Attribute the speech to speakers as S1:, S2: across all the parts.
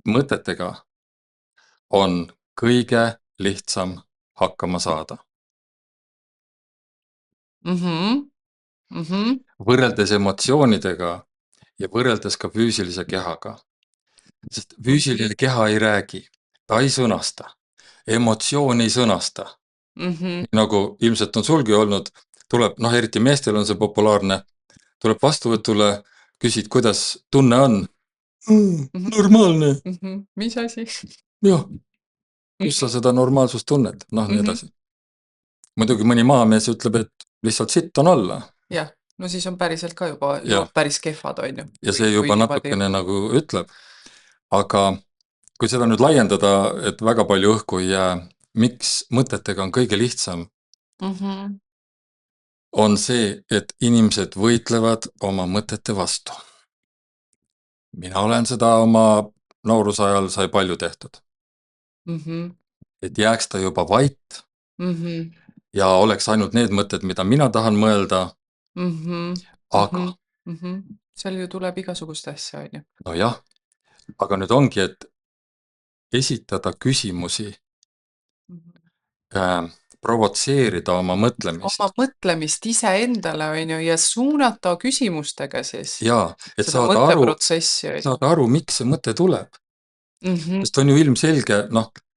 S1: mõtetega on kõige lihtsam hakkama saada. Võrreldes emotsioonidega ja võrreldes ka füüsilise kehaga. Sest füüsiline keha ei räägi, ta ei sõnasta, emotsioon ei sõnasta. Nagu ilmselt on sulgi olnud, tuleb, eriti meestel on see populaarne, tuleb vastuvõtule, küsid, kuidas tunne on. Normaalne.
S2: Mis asi?
S1: Jah, kus sa seda normaalsust tunned, nii edasi. Muidugi mõni maamees ütleb, et lihtsalt sitt on olla.
S2: Jah, no siis on päriselt ka juba päris kehvad, on ju.
S1: Ja see juba natukene nagu ütleb. Aga kui seda nüüd laiendada, et väga palju õhku ei jää, miks mõtetega on kõige lihtsam, on see, et inimesed võitlevad oma mõtete vastu. Mina olen seda oma noorusajal sai palju tehtud. Et jääks ta juba vait ja oleks ainult need mõtted, mida mina tahan mõelda, aga
S2: seal ju tuleb igasugust asja, on ju.
S1: no jah, aga nüüd ongi, et esitada küsimusi, provotseerida oma mõtlemist.
S2: Oma mõtlemist ise endale, on ju, ja suunata küsimustega siis.
S1: Jaa, et
S2: seda mõtteprotsessi.
S1: saada aru, miks see mõte tuleb. Sest on ju ilmselge,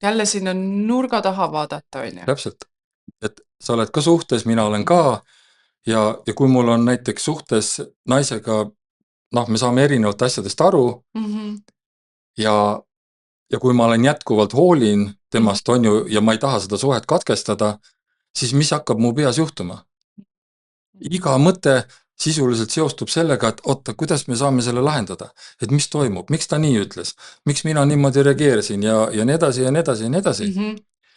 S2: jälle sinna nurga taha vaadata, on ju.
S1: Täpselt, et sa oled ka suhtes, mina olen ka ja kui mul on näiteks suhtes naisega, me saame erinevalt asjadest aru ja kui ma olen jätkuvalt hoolin temast, on ju, ja ma ei taha seda suhet katkestada, siis mis hakkab mu peas juhtuma? Iga mõte sisuliselt seostub sellega, et oota, kuidas me saame selle lahendada? Et mis toimub? Miks ta nii ütles? Miks mina niimoodi reageerisin ja nii edasi ja nii edasi ja nii edasi?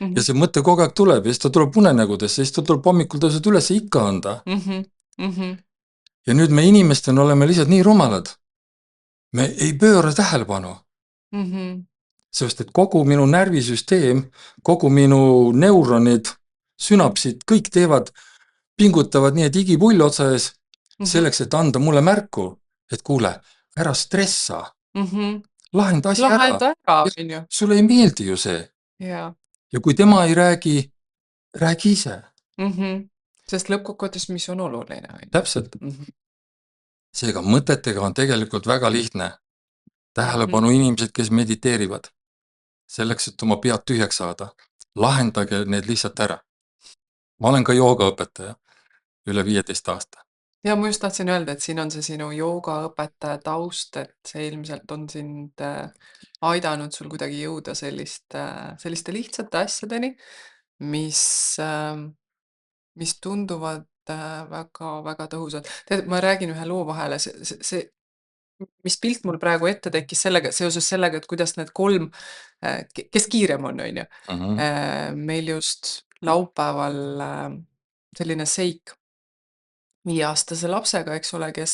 S1: Ja see mõte kogu aeg tuleb ja siis ta tuleb unenägudesse, siis ta tuleb hommikul tõused üles ja ikka on ta. Ja nüüd me inimestena oleme lihtsalt nii rumalad. Me ei pööra tähelepanu. Sest, et kogu minu närvisüsteem, kogu minu neuronid, sünapsid, kõik teevad, pingutavad nii, et igipull otsa ees, selleks, et anda mulle märku, et kuule, ära stressa. Lahenda asi ära. Sulle ei meeldi ju see. Ja kui tema ei räägi ise.
S2: Sest lõppkokkuvõttes, mis on oluline.
S1: Täpselt. Seega mõtetega on tegelikult väga lihtne. Tähelepanu inimesed, kes mediteerivad. Selleks, et oma pead tühjaks saada. Lahendage need lihtsalt ära. Ma olen ka joogaõpetaja üle 15 aasta.
S2: Ja ma just tahtsin öelda, et siin on see sinu joogaõpetaja taust, et see ilmselt on sind aidanud sul kuidagi jõuda selliste lihtsate asjadeni, mis tunduvad väga tõhusad. Ma räägin ühe loo vahele, mis pilt mul praegu ette tekkis seoses sellega, et kuidas need 3, kes kiirem on ju. Meil just laupäeval selline seik 5-aastase lapsega, eks ole, kes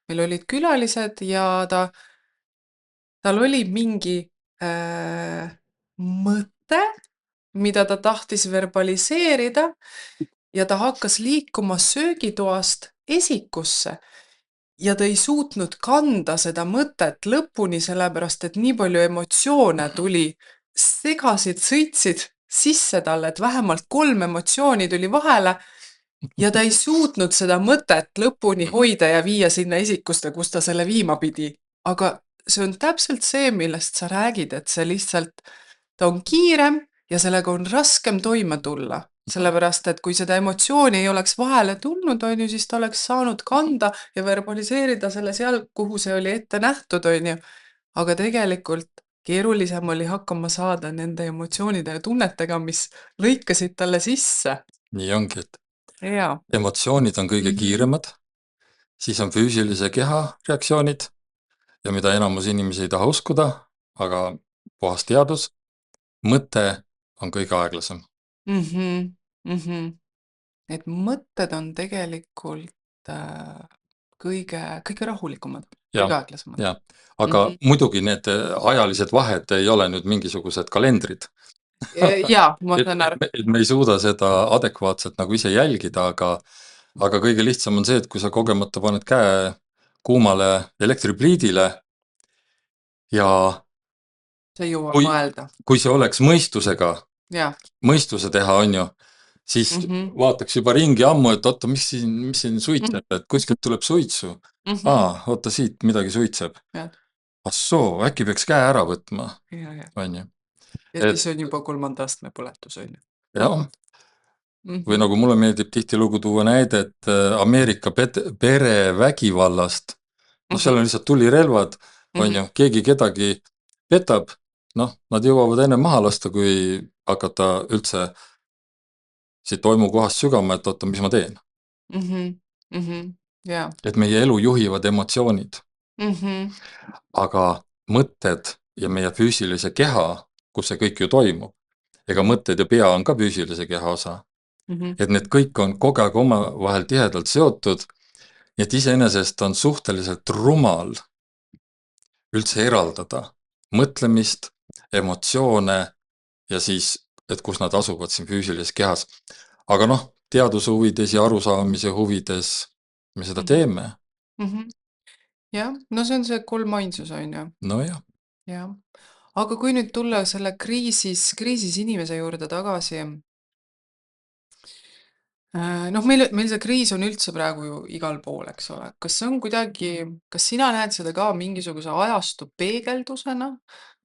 S2: meil olid külalised ja tal oli mingi mõte, mida ta tahtis verbaliseerida ja ta hakkas liikuma söögitoast esikusse. Ja ta ei suutnud kanda seda mõtet lõpuni, sellepärast, et nii palju emotsioone tuli, segasid, sõitsid sisse talle, et vähemalt 3 emotsiooni tuli vahele ja ta ei suutnud seda mõtet lõpuni hoida ja viia sinna esikuste, kus ta selle viima pidi. Aga see on täpselt see, millest sa räägid, et see lihtsalt, ta on kiirem ja sellega on raskem toime tulla. Sellepärast, et kui seda emotsiooni ei oleks vahele tulnud, on ju, siis ta oleks saanud kanda ja verbaliseerida selle seal, kuhu see oli ette nähtud, on ju. Aga tegelikult keerulisem oli hakkama saada nende emotsioonide ja tunnetega, mis lõikasid talle sisse.
S1: Nii ongi, et emotsioonid on kõige kiiremad, siis on füüsilise keha reaktsioonid ja mida enamus inimesi ei taha uskuda, aga puhas teadus, mõte on kõige aeglasem.
S2: Et mõtted on tegelikult kõige rahulikumad, kõige aeglasemad.
S1: Ja, aga muidugi need ajalised vahed ei ole nüüd mingisugused kalendrid.
S2: Jaa, ma saan aru.
S1: Et me ei suuda seda adekvaatselt nagu ise jälgida, aga kõige lihtsam on see, et kui sa kogemata paned käe kuumale elektripliidile ja
S2: sa ei jõua
S1: kui,
S2: mõelda.
S1: kui see oleks mõistusega,
S2: Jah.
S1: mõistuse teha, on ju, siis vaataks juba ringi ammu, et oota, mis siin suitseb, et kuskilt tuleb suitsu. Oota, siit midagi suitseb. Assoo, äkki peaks käe ära võtma, on ju.
S2: Ja siis on juba 3. astme põletus, on ju.
S1: Jah. Või nagu mulle meeldib tihtilugu tuua näidet Ameerika perevägivallast. No seal on lihtsalt tulirelvad, on ju, keegi kedagi petab, noh, nad jõuavad enne maha lasta, kui hakata üldse siit toimukohast sügama, et oota, mis ma teen.
S2: Jaa.
S1: Et meie elu juhivad emotsioonid. Aga mõtted ja meie füüsilise keha, kus see kõik ju toimub, ega mõtted ja pea on ka füüsilise keha osa. Et need kõik on kogu aeg omavahel tihedalt seotud, nii et iseenesest on suhteliselt rumal üldse eraldada mõtlemist, emotsioone ja siis, et kus nad asuvad siin füüsilises kehas. Aga noh, teaduse huvides ja arusaamise huvides me seda teeme.
S2: Jah, no see on see 3 ainsus, on ju.
S1: No jah.
S2: Jah. Aga kui nüüd tulla selle kriisis inimese juurde tagasi, noh, meil see kriis on üldse praegu ju igal pool, eks ole. Kas see on kuidagi, kas sina näed seda ka mingisuguse ajastu peegeldusena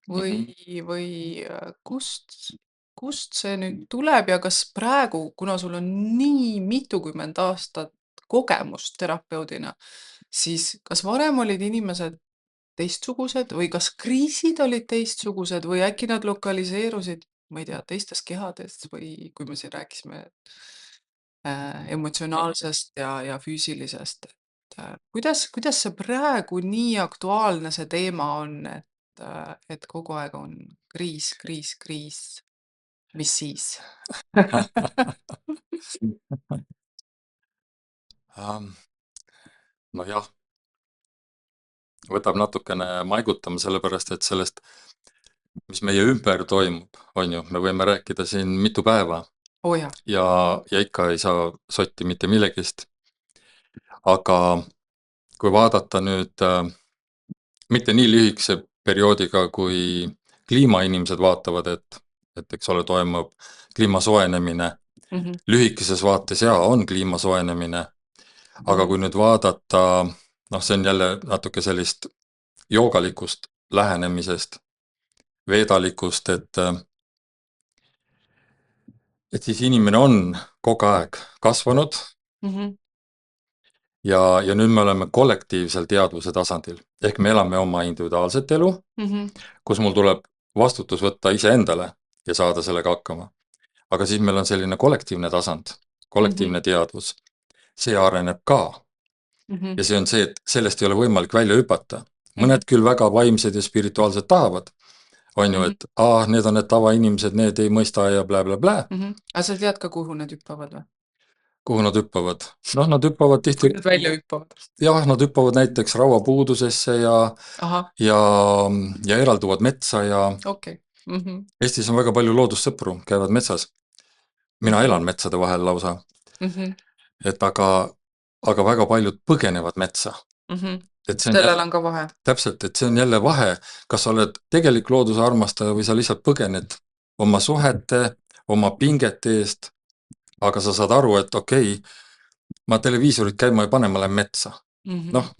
S2: või kust see nüüd tuleb ja kas praegu, kuna sul on nii mitukümmend aastat kogemust terapeudina, siis kas varem olid inimesed teistsugused või kas kriisid olid teistsugused või äkki nad lokaliseerusid, ma ei tea, teistes kehades või kui me siin rääkisime emotsionaalsest ja füüsilisest, et kuidas see praegu nii aktuaalne see teema on, et kogu aeg on kriis, mis siis?
S1: No jah, võtab natukene maigutama, sellepärast et sellest, mis meie ümber toimub, on ju, me võime rääkida siin mitu päeva. Ja ikka ei saa sotti mitte millegist. Aga kui vaadata nüüd mitte nii lühikese perioodiga, kui kliimainimesed vaatavad, et eks ole, toimub kliima soojenemine. Lühikeses vaates on kliima soojenemine. Aga kui nüüd vaadata, noh, see on jälle natuke sellist joogalikust lähenemisest, veedalikust, et siis inimene on kogu aeg kasvanud ja nüüd me oleme kollektiivsel teadvuse tasandil. Ehk me elame oma individuaalset elu, kus mul tuleb vastutus võtta iseendale ja saada sellega hakkama. Aga siis meil on selline kollektiivne tasand, kollektiivne teadvus. See areneb ka. Ja see on see, et sellest ei ole võimalik välja hüpata. Mõned küll väga vaimsed ja spirituaalsed tahavad, on ju, et need on need tavainimesed, need ei mõista ja blä.
S2: Aga sa tead ka, kuhu need hüppavad või?
S1: Kuhu nad hüppavad? Noh, nad hüppavad tihti...
S2: Kui nad välja hüppavad?
S1: Jah, nad hüppavad näiteks rauapuudusesse ja eralduvad metsa ja... Eestis on väga palju loodussõpru, käivad metsas. Mina elan metsade vahel lausa. Et aga väga paljud põgenevad metsa.
S2: Sellel on ka vahe.
S1: Täpselt, et see on jälle vahe, kas sa oled tegelik looduse armastaja või sa lihtsalt põgened oma suhete, oma pingete eest, aga sa saad aru, et okei, ma televiisorit käima ei pane, ma lähen metsa. Noh,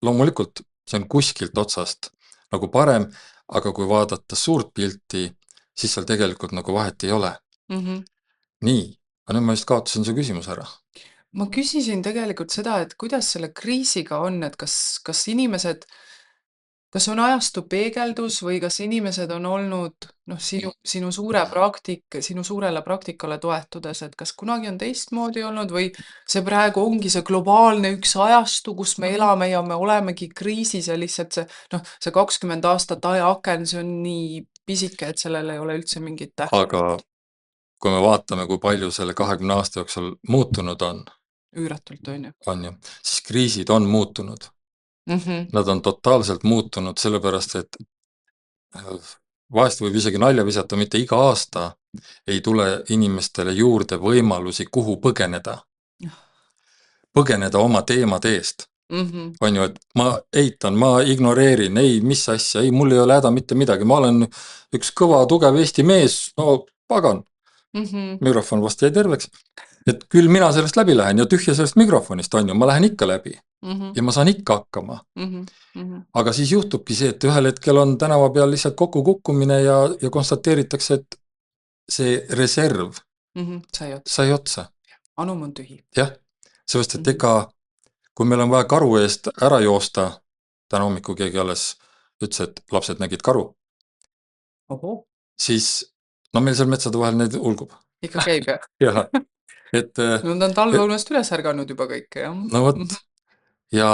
S1: loomulikult see on kuskilt otsast nagu parem, aga kui vaadata suurt pilti, siis seal tegelikult nagu vahet ei ole. Nii, aga nüüd ma just kaotasin su küsimus ära.
S2: Ma küsisin tegelikult seda, et kuidas selle kriisiga on, et kas inimesed, kas on ajastu peegeldus või kas inimesed on olnud sinu suurele praktikale toetudes, et kas kunagi on teistmoodi olnud või see praegu ongi see globaalne üks ajastu, kus me elame ja me olemegi kriisis ja lihtsalt see 20 aastat ajaaken, see on nii pisike, et sellel ei ole üldse mingit tähtsust.
S1: Aga kui me vaatame, kui palju selle 20 aasta jooksul muutunud on,
S2: üüratult on ju.
S1: On ju, siis kriisid on muutunud. Nad on totaalselt muutunud, sellepärast, et vahest võib isegi nalja visata, mitte iga aasta ei tule inimestele juurde võimalusi, kuhu põgeneda. Põgeneda oma teemade eest. On ju, et ma eitan, ma ignoreerin, ei, mis asja, ei, mul ei ole häda mitte midagi, ma olen üks kõva, tugev Eesti mees, no pagan, mikrofon vast jäi terveks. Et küll mina sellest läbi lähen ja tühja sellest mikrofonist, on ju, ma lähen ikka läbi ja ma saan ikka hakkama. Aga siis juhtubki see, et ühel hetkel on tänava peal lihtsalt kokku kukkumine ja konstateeritakse, et see reserv sai otsa.
S2: Anum on tühi.
S1: Jah, seepärast, et ega kui meil on vaja karu eest ära joosta, täna hommiku keegi alles ütles, et lapsed nägid karu,
S2: Oho,
S1: siis no meil seal metsade vahel neid ulgub.
S2: ikka käib jah?
S1: Jah, et
S2: No ta on talveunest üles ärganud juba kõike, jah.
S1: no vot, ja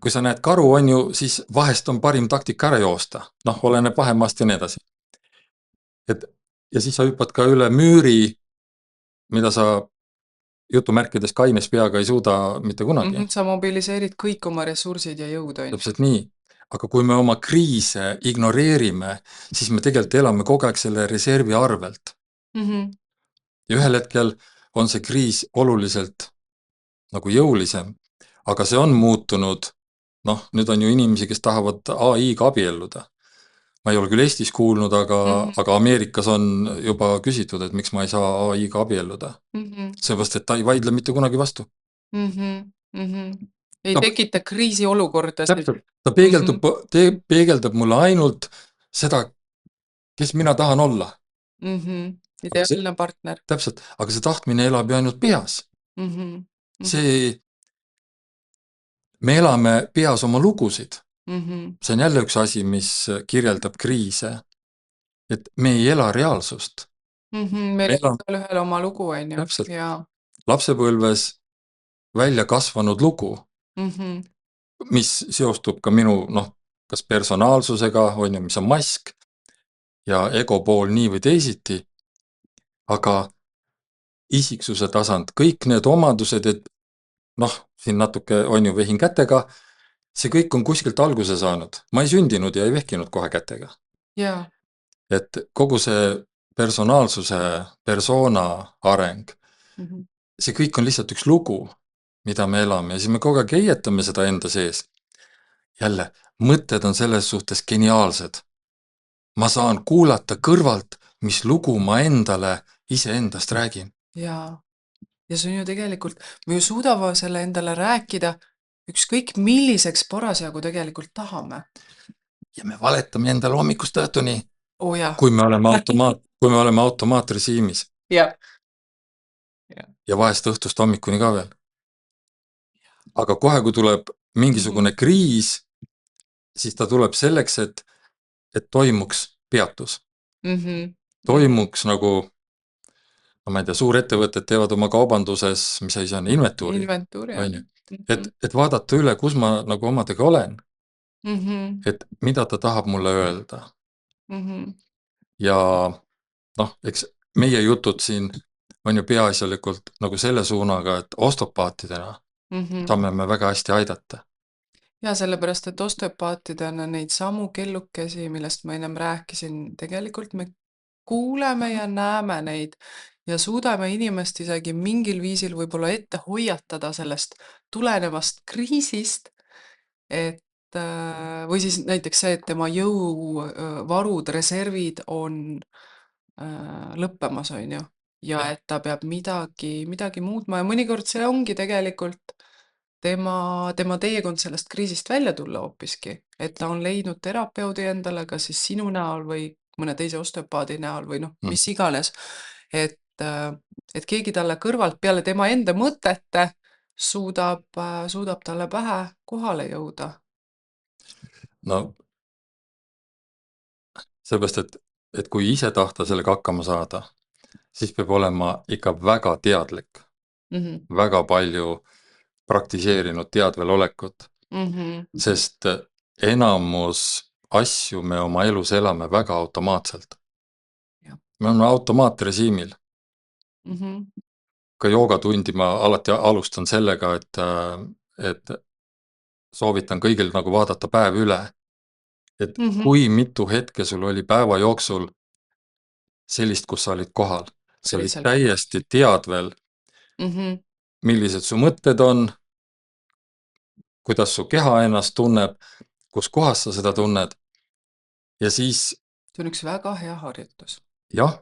S1: kui sa näed karu, on ju, siis vahest on parim taktika ära joosta. Noh, oleneb vahemaast ja nii edasi. Ja siis sa hüppad ka üle müüri, mida sa jutumärkides kaines peaga ei suuda mitte kunagi.
S2: Sa mobiliseerid kõik oma ressursid ja jõud, on ju.
S1: Täpselt nii. Aga kui me oma kriise ignoreerime, siis me tegelikult elame kogu aeg selle reservi arvelt. Ja ühel hetkel on see kriis oluliselt nagu jõulisem, aga see on muutunud, noh, nüüd on ju inimesi, kes tahavad AI-ga abielluda. Ma ei ole küll Eestis kuulnud, aga Ameerikas on juba küsitud, et miks ma ei saa AI-ga abielluda. Seepärast, et ta ei vaidle mitte kunagi vastu.
S2: Ei tekita kriisiolukorda.
S1: Täpselt, ta peegeldab mulle ainult seda, kes mina tahan olla.
S2: Ideaalne partner.
S1: Täpselt, aga see tahtmine elab ju ainult peas. Me elame peas oma lugusid. See on jälle üks asi, mis kirjeldab kriise. Et me ei ela reaalsust.
S2: Meil on ühel oma lugu, on ju.
S1: Täpselt. Lapsepõlves välja kasvanud lugu, mis seostub ka minu, noh, kas personaalsusega, on ju, mis on mask ja ego pool nii või teisiti, aga isiksuse tasand, kõik need omadused, et noh, siin natuke on ju vehin kätega, see kõik on kuskilt alguse saanud. Ma ei sündinud ja ei vehkinud kohe kätega.
S2: Jaa.
S1: Et kogu see personaalsuse, persona areng, see kõik on lihtsalt üks lugu, mida me elame ja siis me kogu aeg heietame seda enda sees. Jälle, mõtted on selles suhtes geniaalsed. Ma saan kuulata kõrvalt, mis lugu ma endale iseendast räägin.
S2: Jaa. Ja see on ju tegelikult, me ju suudame selle endale rääkida ükskõik milliseks parasjagu tegelikult tahame.
S1: Ja me valetame endale hommikust õhtuni,
S2: jah.
S1: kui me oleme automaatrežiimis.
S2: Jah.
S1: Ja vahest õhtust hommikuni ka veel. Aga kohe, kui tuleb mingisugune kriis, siis ta tuleb selleks, et toimuks peatus. Toimuks nagu, ma ei tea, suurettevõtted teevad oma kaubanduses, mis asi on, inventuuri.
S2: Inventuuri.
S1: Et vaadata üle, kus ma nagu omadega olen. Et mida ta tahab mulle öelda. Ja noh, eks meie jutud siin on ju peaasjalikult nagu selle suunaga, et osteopaatidena saame me väga hästi aidata.
S2: Ja sellepärast, et osteopaatidena neid samu kellukesi, millest ma ennem rääkisin, tegelikult me kuuleme ja näeme neid ja suudame inimest isegi mingil viisil võib-olla ette hoiatada sellest tulenevast kriisist, või siis näiteks see, et tema jõuvarud, reservid on lõppemas, on ju, ja et ta peab midagi muutma ja mõnikord see ongi tegelikult tema teekond sellest kriisist välja tulla hoopiski, et ta on leidnud terapeudi endale, kas siis sinu näol või mõne teise osteopaadi näol või noh, mis iganes, et keegi talle kõrvalt peale tema enda mõtete suudab talle pähe kohale jõuda.
S1: No, sellepärast, et kui ise tahta sellega hakkama saada, siis peab olema ikka väga teadlik, väga palju praktiseerinud teadvel olekut, sest enamus asju me oma elus elame väga automaatselt. Me oleme automaatrežiimil. Ka joogatundi ma alati alustan sellega, et soovitan kõigil nagu vaadata päev üle. Et kui mitu hetke sul oli päeva jooksul sellist, kus sa olid kohal. Sa olid täiesti teadvel, millised su mõtted on, kuidas su keha ennast tunneb, kus kohas sa seda tunned. Ja siis
S2: See on üks väga hea harjutus.
S1: jah,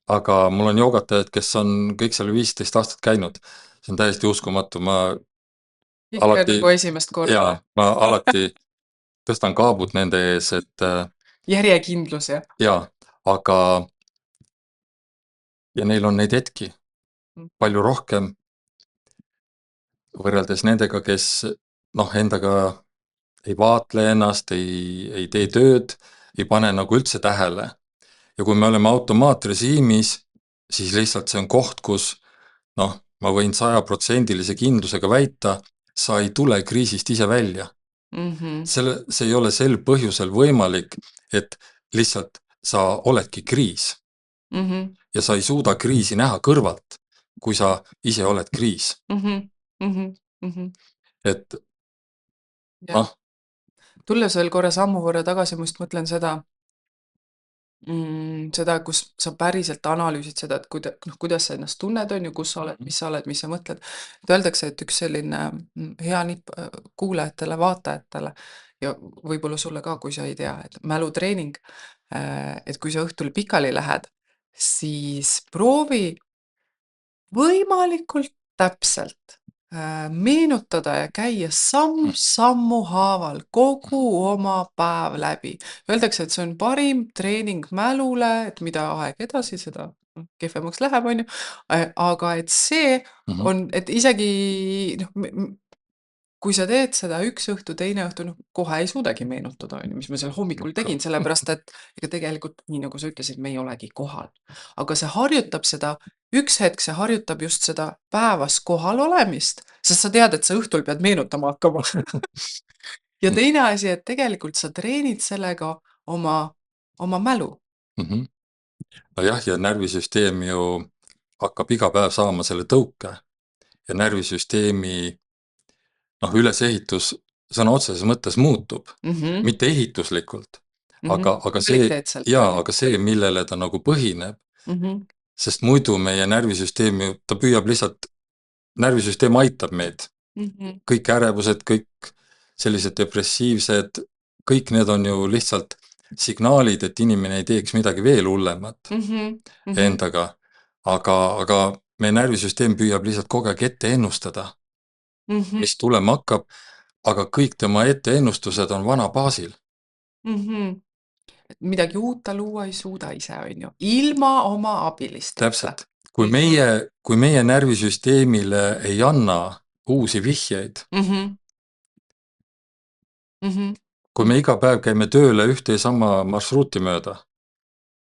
S1: aga mul on joogatajad, kes on kõik seal 15 aastat käinud. See on täiesti uskumatu, ma
S2: Ikka
S1: alati,
S2: nagu esimest korda.
S1: ma alati tõstan kaabud nende ees, et
S2: Järjekindlus, jah.
S1: aga ja neil on neid hetki palju rohkem võrreldes nendega, kes endaga ei vaatle ennast, ei tee tööd, ei pane nagu üldse tähele. Ja kui me oleme automaatrežiimis, siis lihtsalt see on koht, kus ma võin 100% kindlusega väita, sa ei tule kriisist ise välja. See ei ole sel põhjusel võimalik, et lihtsalt sa oledki kriis. Ja sa ei suuda kriisi näha kõrvalt, kui sa ise oled kriis. Et
S2: Tulles veel korra sammu võrra tagasi, ma just mõtlen seda, kus sa päriselt analüüsid seda, et kuidas sa ennast tunned, on ju, kus sa oled, mis sa mõtled. Et öeldakse, et üks selline hea nipp kuulajatele, vaatajatele ja võib-olla sulle ka, kui sa ei tea, et mälutreening, et kui sa õhtul pikali lähed, siis proovi võimalikult täpselt meenutada ja käia sammu haaval kogu oma päev läbi. Öeldakse, et see on parim treening mälule, et mida aeg edasi, seda kehvemaks läheb, on ju. Aga et see on, et isegi kui sa teed seda üks õhtu, teine õhtu, kohe ei suudagi meenutada, mis ma seal hommikul tegin, sellepärast et ega tegelikult, nii nagu sa ütlesid, me ei olegi kohal. Aga see harjutab seda, üks hetk see harjutab just seda päevas kohal olemist, sest sa tead, et sa õhtul pead meenutama hakkama. Ja teine asi, et tegelikult sa treenid sellega oma mälu.
S1: Jah, ja närvisüsteem ju hakkab iga päev saama selle tõuke ja närvisüsteemi ülesehitus sõna otseses mõttes muutub, mitte ehituslikult, aga see, millele ta nagu põhineb, sest muidu meie närvisüsteem ju, ta püüab lihtsalt, närvisüsteem aitab meid. Kõik ärevused, kõik sellised depressiivsed, kõik need on ju lihtsalt signaalid, et inimene ei teeks midagi veel hullemat endaga, aga meie närvisüsteem püüab lihtsalt kogu aeg ette ennustada, mis tulema hakkab, aga kõik tema etteennustused on vana baasil.
S2: Midagi uut ta luua ei suuda ise, on ju, ilma oma abilisteta.
S1: Täpselt. Kui meie närvisüsteemile ei anna uusi vihjeid, kui me iga päev käime tööle ühte ja sama marsruuti mööda,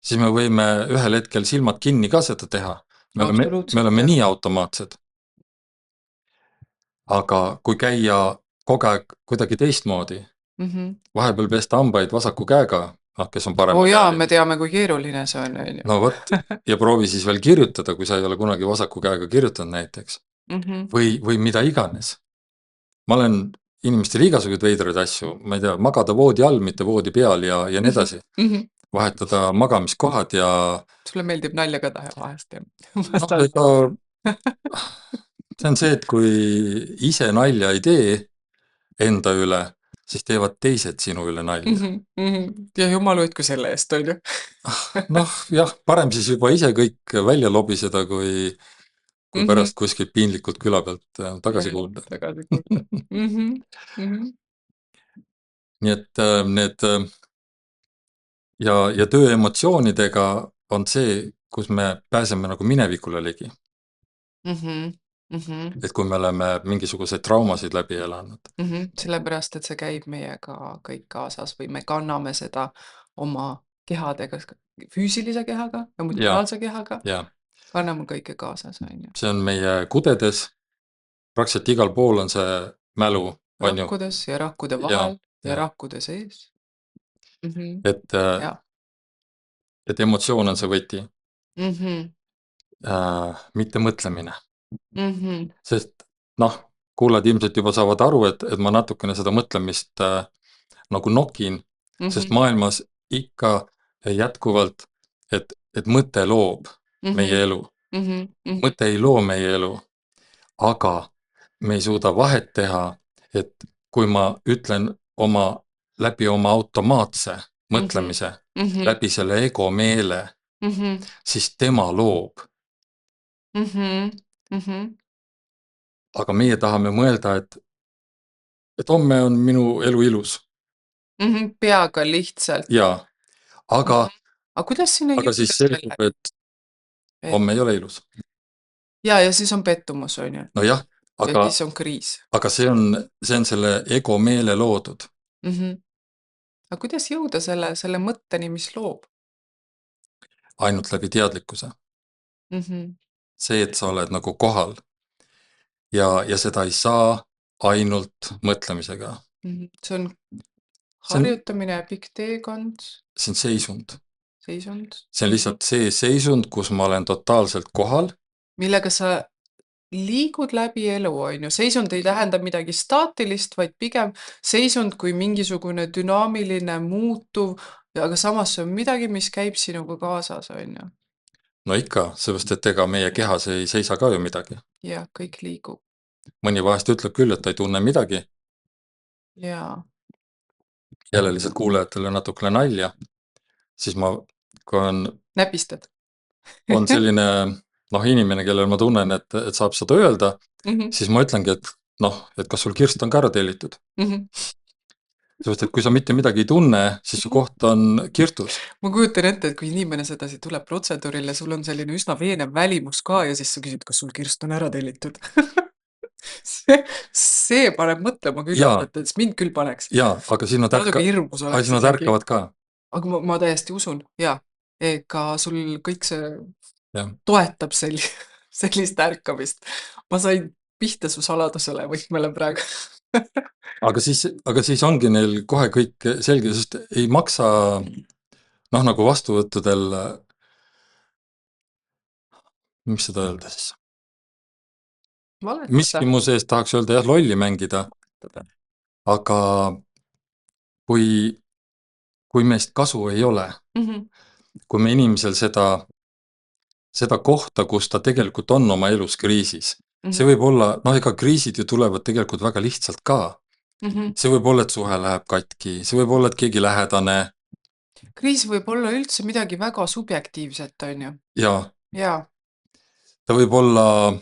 S1: siis me võime ühel hetkel silmad kinni ka seda teha. Me oleme nii automaatsed. Aga kui käia kogu aeg kuidagi teistmoodi, vahepeal pesta hambaid vasaku käega, kes on parem.
S2: Me teame, kui keeruline see on.
S1: No võt, ja proovi siis veel kirjutada, kui sa ei ole kunagi vasaku käega kirjutanud näiteks. Või mida iganes. Ma olen inimestele igasugused veidraid asju, ma ei tea, magada voodi all, mitte voodi peal ja nii edasi. Vahetada magamiskohad ja...
S2: Sulle meeldib nalja ka tahe vahest.
S1: See on see, et kui ise nalja ei tee enda üle, siis teevad teised sinu üle nalja.
S2: Ja jumal hoidku selle eest, on ju.
S1: Jah, parem siis juba ise kõik välja lobiseda, kui pärast kuskilt piinlikult küla pealt tagasi kuulda. Nii et need ja töö emotsioonidega on see, kus me pääseme nagu minevikule ligi. Et kui me oleme mingisuguseid traumasid läbi elanud.
S2: Sellepärast, et see käib meiega kõik kaasas või me kanname seda oma kehadega, füüsilise kehaga ja mutuaalse kehaga. Kanname kõike kaasas.
S1: See on meie kudedes, praktiliselt igal pool on see mälu.
S2: Rakkudes ja rakkude vahel ja rakkude sees.
S1: Et emotsioon on see võti. Mitte mõtlemine. Sest kuulad ilmselt juba saavad aru, et ma natukene seda mõtlemist nagu nokin, sest maailmas ikka jätkuvalt, et mõte loob meie elu. Mõte ei loo meie elu, aga me ei suuda vahet teha, et kui ma ütlen läbi oma automaatse mõtlemise, läbi selle ego meele, siis tema loob. Aga meie tahame mõelda, et homme on minu elu ilus.
S2: Peaga lihtsalt.
S1: Jaa, aga
S2: kuidas sinna
S1: aga siis selgub, et homme ei ole ilus.
S2: Ja siis on pettumus, on ju.
S1: No jah,
S2: ja siis on kriis.
S1: Aga see on selle ego meele loodud.
S2: Aga kuidas jõuda selle mõtteni, mis loob?
S1: Ainult läbi teadlikkuse. See, et sa oled nagu kohal ja seda ei saa ainult mõtlemisega.
S2: See on harjutamine ja pikk teekond.
S1: See on seisund.
S2: Seisund.
S1: See on lihtsalt see seisund, kus ma olen totaalselt kohal.
S2: Millega sa liigud läbi elu, on ju. Seisund ei tähenda midagi staatilist, vaid pigem seisund kui mingisugune dünaamiline muutuv, aga samas see on midagi, mis käib sinuga kaasas, on ju.
S1: No ikka, sellepärast, et ega meie kehas ei seisa ka ju midagi.
S2: Ja, kõik liigub.
S1: Mõni vahest ütleb küll, et ta ei tunne midagi.
S2: Jaa.
S1: Jälle lihtsalt kuulajatele natukene nalja. Siis kui
S2: Näpistad.
S1: on selline inimene, kellel ma tunnen, et saab seda öelda, siis ma ütlengi, et kas sul kirst on ka ära tellitud. Sellepärast, et kui sa mitte midagi ei tunne, siis su koht on kirtus.
S2: Ma kujutan ette, et kui inimene sedasi tuleb protseduurile, sul on selline üsna veenev välimus ka ja siis sa küsid, kas sul kirst on ära tellitud. See paneb mõtlema küll, et mind küll paneks.
S1: Jaa, aga siis nad ärkavad ka.
S2: Aga ma täiesti usun, jaa. Ega sul kõik see toetab sellist ärkamist. Ma sain pihta su saladusele võtmele praegu.
S1: Aga siis ongi neil kohe kõik selge, sest ei maksa nagu vastuvõttudel, mis seda öelda siis? Miski mu sees tahaks öelda lolli mängida, aga kui meist kasu ei ole, kui me inimesel seda kohta, kus ta tegelikult on oma elus kriisis, see võib olla, ega kriisid ju tulevad tegelikult väga lihtsalt ka. See võib olla, et suhe läheb katki, see võib olla, et keegi lähedane.
S2: Kriis võib olla üldse midagi väga subjektiivset, on ju?
S1: Jaa. Ta võib olla,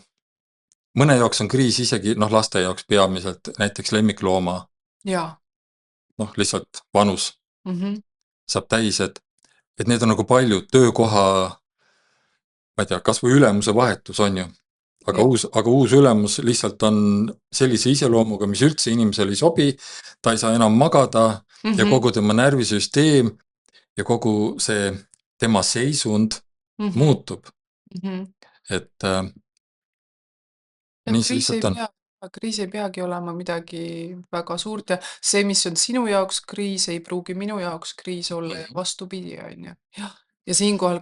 S1: mõne jaoks on kriis isegi, laste jaoks peamiselt, näiteks lemmiklooma.
S2: Jaa.
S1: Lihtsalt vanus saab täis, et need on nagu palju töökoha, ma ei tea, kas või ülemuse vahetus on ju. Aga uus ülemus lihtsalt on sellise iseloomuga, mis üldse inimesele ei sobi, ta ei saa enam magada ja kogu tema närvisüsteem ja kogu see tema seisund muutub. Et nii see lihtsalt on.
S2: Kriis ei peagi olema midagi väga suurt ja see, mis on sinu jaoks kriis, ei pruugi minu jaoks kriis olla ja vastupidi, on ju. Ja siinkohal,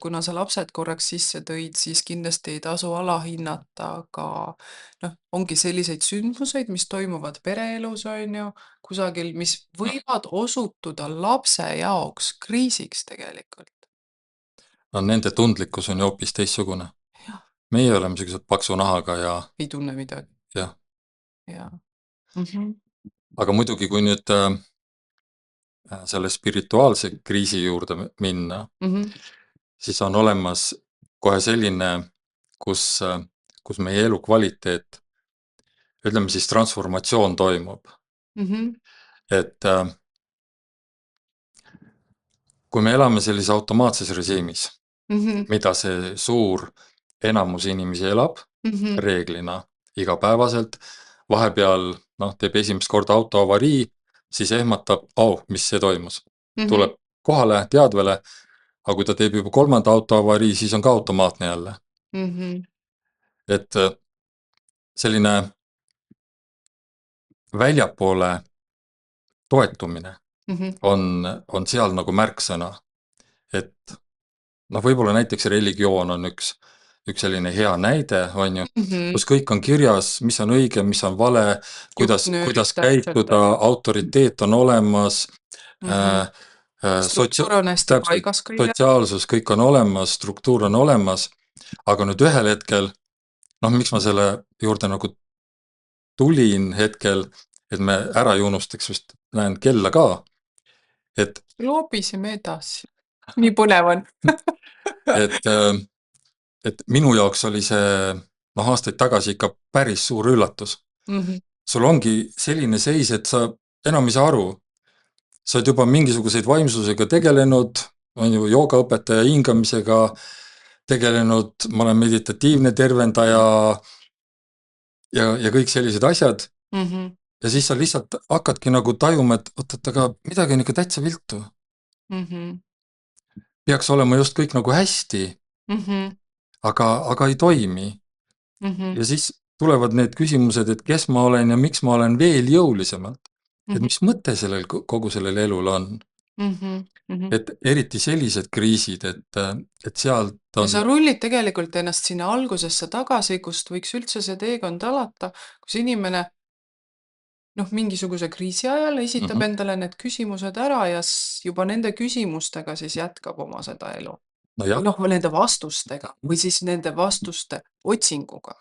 S2: kuna sa lapsed korraks sisse tõid, siis kindlasti ei tasu alahinnata, aga ongi selliseid sündmuseid, mis toimuvad pereelus, on ju, kusagil, mis võivad osutuda lapse jaoks kriisiks tegelikult.
S1: Nende tundlikkus on ju hoopis teissugune. Meie oleme sellised paksu nahaga ja
S2: ei tunne midagi.
S1: Jah.
S2: Jaa.
S1: Aga muidugi, kui nüüd selle spirituaalse kriisi juurde minna, siis on olemas kohe selline, kus meie elu kvaliteet, ütleme siis transformatsioon toimub. Et kui me elame sellise automaatses režiimis, mida see suur enamus inimesi elab reeglina igapäevaselt, vahepeal teeb esimest korda auto avarii, siis ehmatab, mis see toimus. Tuleb kohale, teadvele, aga kui ta teeb juba 3. auto avarii, siis on ka automaatne jälle. Et selline väljapoole toetumine on seal nagu märksõna. Et võib-olla näiteks religioon on üks selline hea näide, on ju, kus kõik on kirjas, mis on õige, mis on vale, kuidas käituda, autoriteet on olemas, sotsiaalsus, kõik on olemas, struktuur on olemas, aga nüüd ühel hetkel, miks ma selle juurde nagu tulin hetkel, et me ära ei unustaks, vist näen kella ka, et,
S2: Loobiseme edasi. Nii põnev on.
S1: et, et minu jaoks oli see aastaid tagasi ikka päris suur üllatus. Sul ongi selline seis, et sa enam ei saa aru. Sa oled juba mingisuguseid vaimsusega tegelenud, on ju joogaõpetaja hingamisega tegelenud, ma olen meditatiivne tervendaja ja kõik sellised asjad. Ja siis sa lihtsalt hakkadki nagu tajuma, et oot, aga midagi on ikka täitsa viltu. Peaks olema just kõik nagu hästi, aga ei toimi. Ja siis tulevad need küsimused, et kes ma olen ja miks ma olen veel jõulisemalt. Et mis mõte sellel, kogu sellel elul on. Et eriti sellised kriisid, et sealt
S2: Ja
S1: on...
S2: sa rullid tegelikult ennast sinna algusesse tagasi, kust võiks üldse see teekond alata, kus inimene mingisuguse kriisi ajal esitab endale need küsimused ära ja juba nende küsimustega siis jätkab oma seda elu. Või nende vastustega või siis nende vastuste otsinguga.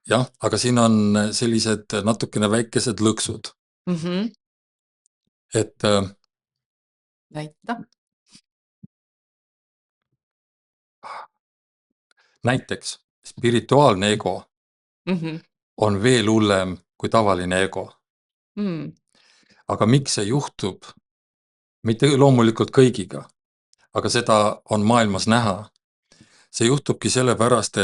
S1: Jah, aga siin on sellised natukene väikesed lõksud. Et
S2: näita.
S1: Näiteks spirituaalne ego on veel hullem kui tavaline ego. Aga miks see juhtub? Mitte loomulikult kõigiga, aga seda on maailmas näha. See juhtubki sellepärast,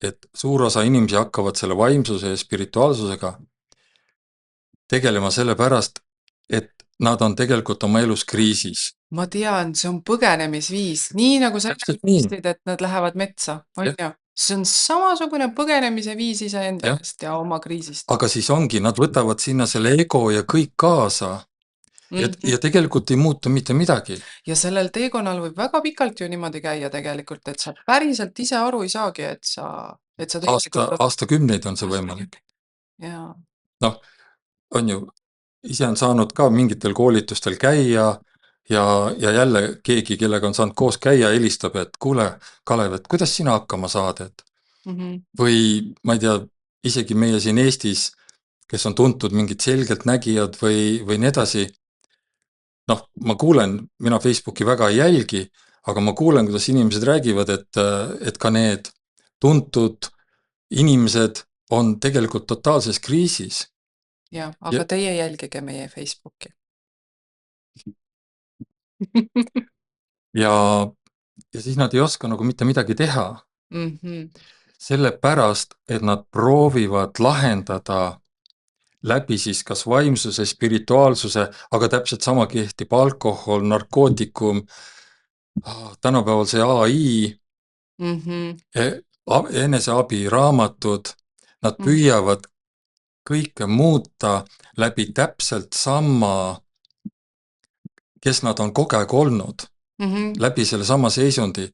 S1: et suur osa inimesi hakkavad selle vaimsuse ja spirituaalsusega tegelema sellepärast, et nad on tegelikult oma elus kriisis.
S2: Ma tean, see on põgenemisviis. Nii nagu sa ütlesid, et nad lähevad metsa. See on samasugune põgenemise viis iseendast ja oma kriisist.
S1: Aga siis ongi, nad võtavad sinna selle ego ja kõik kaasa. Ja tegelikult ei muutu mitte midagi.
S2: Ja sellel teekonnal võib väga pikalt ju niimoodi käia tegelikult, et sa päriselt ise aru ei saagi, et sa
S1: aastakümneid on see võimalik.
S2: Ja.
S1: On ju, ise on saanud ka mingitel koolitustel käia ja jälle keegi, kellega on saanud koos käia, helistab, et kuule, Kalev, et kuidas sina hakkama saad, et või ma ei tea, isegi meie siin Eestis, kes on tuntud mingid selgelt nägijad või nii edasi. Ma kuulen, mina Facebooki väga ei jälgi, aga ma kuulen, kuidas inimesed räägivad, et ka need tuntud inimesed on tegelikult totaalses kriisis.
S2: Ja, aga teie jälgige meie Facebooki.
S1: Ja siis nad ei oska nagu mitte midagi teha. Sellepärast, et nad proovivad lahendada läbi siis kas vaimsuse, spirituaalsuse, aga täpselt sama kehtib alkohol, narkootikum, tänapäeval see AI, eneseabi raamatud, nad püüavad kõike muuta läbi täpselt sama, kes nad on kogu aeg olnud, läbi selle sama seisundi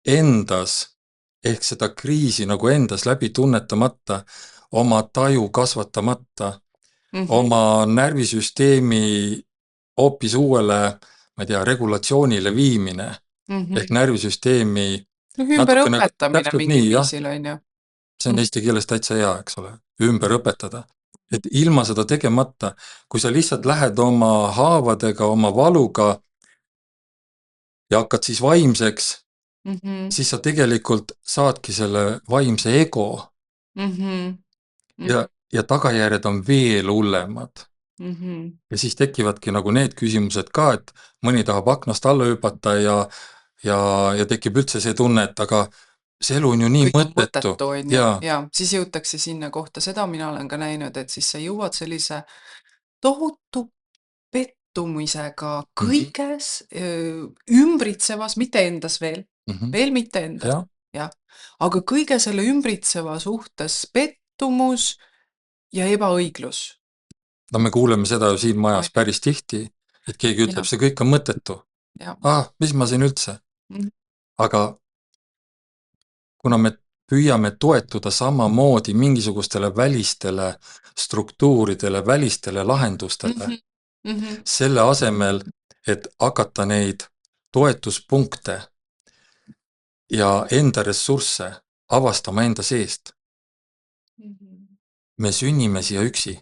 S1: endas, ehk seda kriisi nagu endas läbi tunnetamata, oma taju kasvatamata, oma närvisüsteemi hoopis uuele, ma ei tea, regulatsioonile viimine, ehk närvisüsteemi
S2: ümber õpetamine mingi viisil on ju.
S1: See on eesti keeles täitsa hea, eks ole, ümber õpetada. Et ilma seda tegemata, kui sa lihtsalt lähed oma haavadega, oma valuga ja hakkad siis vaimseks, siis sa tegelikult saadki selle vaimse ego ja tagajärjed on veel hullemad. Ja siis tekivadki nagu need küsimused ka, et mõni tahab aknast alla hüpata ja tekib üldse see tunne, et aga see elu on ju nii mõttetu.
S2: Ja siis jõutakse sinna kohta, seda mina olen ka näinud, et siis sa jõuad sellise tohutu pettumisega kõiges ümbritsevas, mitte endas veel mitte endas, aga kõige selle ümbritseva suhtes pettumus ja ebaõiglus.
S1: Me kuuleme seda ju siin majas päris tihti, et keegi ütleb, see kõik on mõttetu. Mis ma siin üldse? Aga kuna me püüame toetuda samamoodi mingisugustele välistele struktuuridele, välistele lahendustele, selle asemel, et hakata neid toetuspunkte ja enda ressursse avastama enda seest. Me sünnime siia üksi.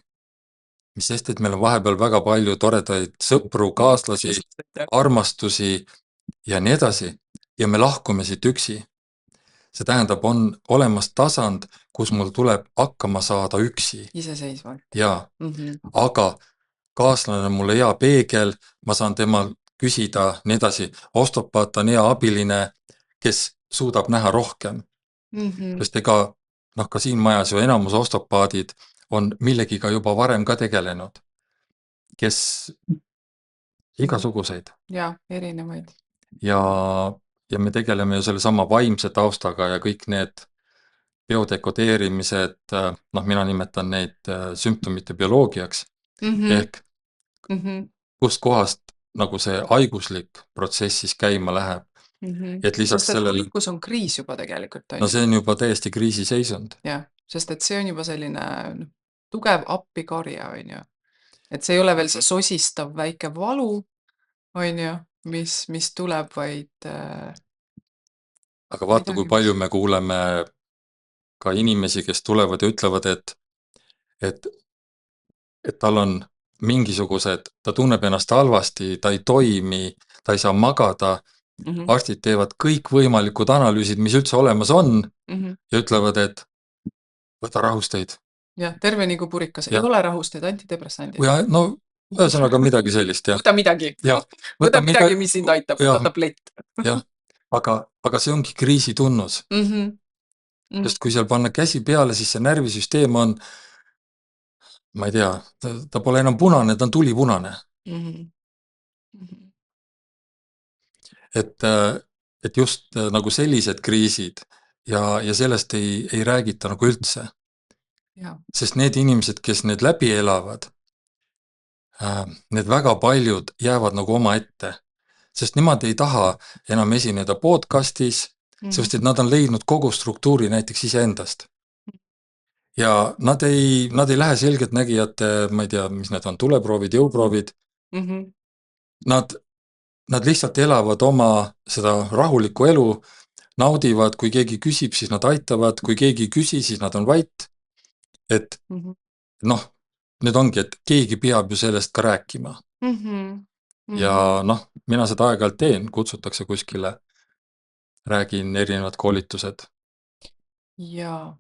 S1: mis sest, et meil on vahepeal väga palju toredaid sõpru, kaaslasi, armastusi ja nii edasi ja me lahkume siit üksi. See tähendab, on olemas tasand, kus mul tuleb hakkama saada üksi.
S2: Iseseisvalt.
S1: Jaa, aga kaaslane on mulle hea peegel, ma saan temal küsida nii edasi. Ostopaat on hea abiline, kes suudab näha rohkem. Sest ega, ka siin majas ju enamus ostopaadid on millegiga juba varem ka tegelenud, kes igasuguseid.
S2: Ja, erinevaid.
S1: Ja me tegeleme ju selle sama vaimse taustaga ja kõik need biodekodeerimised, mina nimetan neid sümptomite bioloogiaks, ehk kust kohast nagu see haiguslik protsess siis käima läheb. Et lisaks
S2: Sest et
S1: sellele,
S2: haigus on kriis juba tegelikult.
S1: no see on juba täiesti kriisiseisund.
S2: Jah, sest et see on juba selline tugev appikarja, on ju. Et see ei ole veel see sosistav väike valu, on ju, mis tuleb, vaid
S1: Aga vaata, kui palju me kuuleme ka inimesi, kes tulevad ja ütlevad, et tal on mingisugused, ta tunneb ennast halvasti, ta ei toimi, ta ei saa magada, arstid teevad kõik võimalikud analüüsid, mis üldse olemas on ja ütlevad, et võta rahusteid.
S2: Jah, terve nagu purikas. Ei ole rahusteid, antidepressandid.
S1: Ja, no, ühesõnaga midagi sellist, jah.
S2: Võta midagi.
S1: Ja,
S2: võta midagi, mis sind aitab, võta tablett.
S1: Jah, aga see ongi kriisi tunnus. Sest kui seal panna käsi peale, siis see närvisüsteem on, ma ei tea, ta pole enam punane, ta on tulipunane. Et just nagu sellised kriisid ja sellest ei räägita nagu üldse. Sest need inimesed, kes need läbi elavad, need väga paljud jäävad nagu oma ette. Sest nemad ei taha enam esineda podcastis, sest et nad on leidnud kogu struktuuri näiteks iseendast. Ja nad ei lähe selgeltnägijate, ma ei tea, mis need on, tuleproovid, jõuproovid. Nad lihtsalt elavad oma seda rahulikku elu, naudivad, kui keegi küsib, siis nad aitavad, kui keegi ei küsi, siis nad on vait. Et nüüd ongi, et keegi peab ju sellest ka rääkima. Ja mina seda aeg-ajalt teen, kutsutakse kuskile, räägin erinevad koolitused.
S2: Jaa,